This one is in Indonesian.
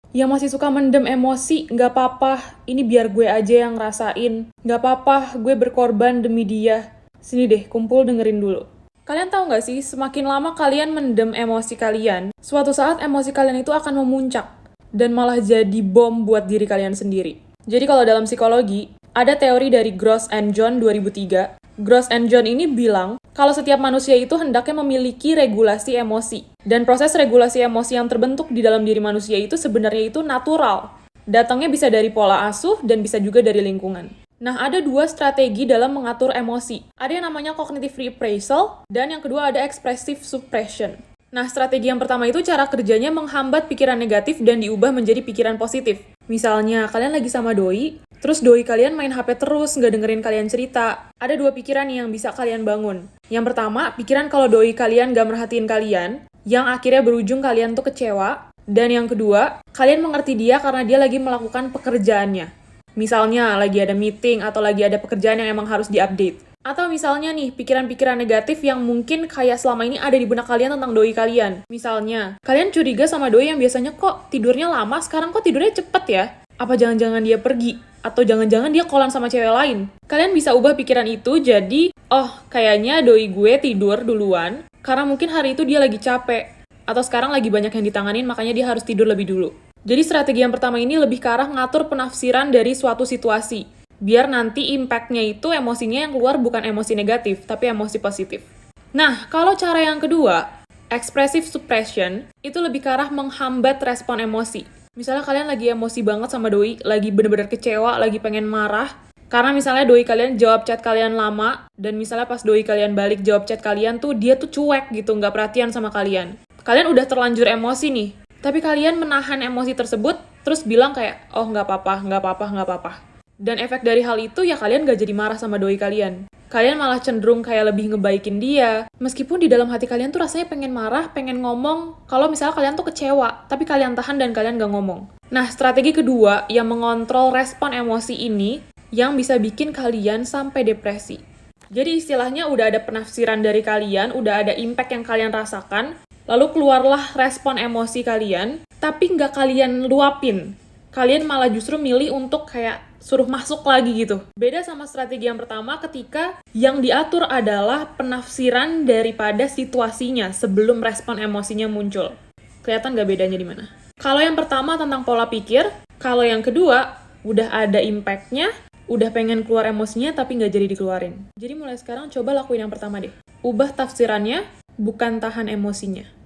Yang masih suka mendem emosi, nggak apa-apa, ini biar gue aja yang ngerasain. Nggak apa-apa, gue berkorban demi dia. Sini deh, kumpul dengerin dulu. Kalian tahu nggak sih, semakin lama kalian mendem emosi kalian, suatu saat emosi kalian itu akan memuncak dan malah jadi bom buat diri kalian sendiri. Jadi kalau dalam psikologi, ada teori dari Gross and John 2003. Gross and John ini bilang, kalau setiap manusia itu hendaknya memiliki regulasi emosi. Dan proses regulasi emosi yang terbentuk di dalam diri manusia itu sebenarnya itu natural. Datangnya bisa dari pola asuh dan bisa juga dari lingkungan. Nah, ada dua strategi dalam mengatur emosi. Ada yang namanya cognitive reappraisal, dan yang kedua ada expressive suppression. Nah, strategi yang pertama itu cara kerjanya menghambat pikiran negatif dan diubah menjadi pikiran positif. Misalnya, kalian lagi sama doi, terus doi kalian main HP terus, nggak dengerin kalian cerita. Ada dua pikiran nih yang bisa kalian bangun. Yang pertama, pikiran kalau doi kalian nggak merhatiin kalian, yang akhirnya berujung kalian tuh kecewa. Dan yang kedua, kalian mengerti dia karena dia lagi melakukan pekerjaannya. Misalnya, lagi ada meeting atau lagi ada pekerjaan yang emang harus diupdate. Atau misalnya nih, pikiran-pikiran negatif yang mungkin kayak selama ini ada di benak kalian tentang doi kalian. Misalnya, kalian curiga sama doi yang biasanya kok tidurnya lama, sekarang kok tidurnya cepet ya? Apa jangan-jangan dia pergi? Atau jangan-jangan dia kolan sama cewek lain? Kalian bisa ubah pikiran itu jadi, oh, kayaknya doi gue tidur duluan, karena mungkin hari itu dia lagi capek. Atau sekarang lagi banyak yang ditanganin, makanya dia harus tidur lebih dulu. Jadi strategi yang pertama ini lebih ke arah ngatur penafsiran dari suatu situasi. Biar nanti impact-nya itu emosinya yang keluar bukan emosi negatif, tapi emosi positif. Nah, kalau cara yang kedua, expressive suppression, itu lebih ke arah menghambat respon emosi. Misalnya kalian lagi emosi banget sama doi, lagi bener-bener kecewa, lagi pengen marah, karena misalnya doi kalian jawab chat kalian lama, dan misalnya pas doi kalian balik jawab chat kalian tuh, dia tuh cuek gitu, nggak perhatian sama kalian. Kalian udah terlanjur emosi nih, tapi kalian menahan emosi tersebut, terus bilang kayak, oh nggak apa-apa, nggak apa-apa, nggak apa-apa. Dan efek dari hal itu ya kalian gak jadi marah sama doi kalian. Kalian malah cenderung kayak lebih ngebaikin dia. Meskipun di dalam hati kalian tuh rasanya pengen marah, pengen ngomong. Kalau misalnya kalian tuh kecewa, tapi kalian tahan dan kalian gak ngomong. Nah, strategi kedua yang mengontrol respon emosi ini, yang bisa bikin kalian sampai depresi. Jadi istilahnya udah ada penafsiran dari kalian, udah ada impact yang kalian rasakan, lalu keluarlah respon emosi kalian, tapi nggak kalian luapin. Kalian malah justru milih untuk kayak suruh masuk lagi gitu. Beda sama strategi yang pertama ketika yang diatur adalah penafsiran daripada situasinya sebelum respon emosinya muncul. Kelihatan nggak bedanya di mana? Kalau yang pertama tentang pola pikir, kalau yang kedua udah ada impact-nya, udah pengen keluar emosinya tapi nggak jadi dikeluarin. Jadi mulai sekarang coba lakuin yang pertama deh. Ubah tafsirannya, bukan tahan emosinya.